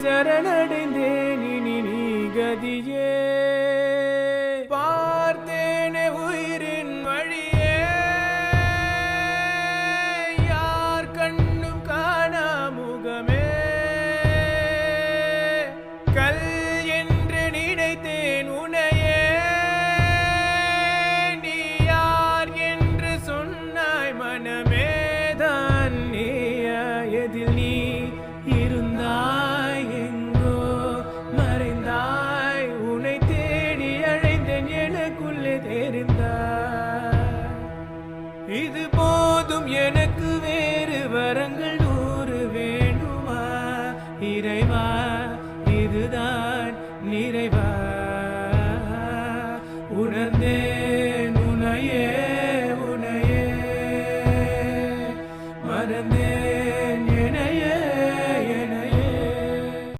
சரணடைந்தேன் இனி நீ கதியே பார்த்தேனே உயிரின் வழியே யார் கண்ணும் காணா முகமே கல் என்று நினைத்தேன் உனையே நீ யார் என்று சொன்னாய் மனமேதான் நீயா எதில் நீ இருந்தாய் எங்கோ மறைந்தாய் உன்னை தேடி அழைந்தேன் எனக்குள்ளே தெரிந்தாய் இது போதும் எனக்கு வேறு வரங்கள் 100 வேண்டுமா இறைவா இதுதான் நிறைவா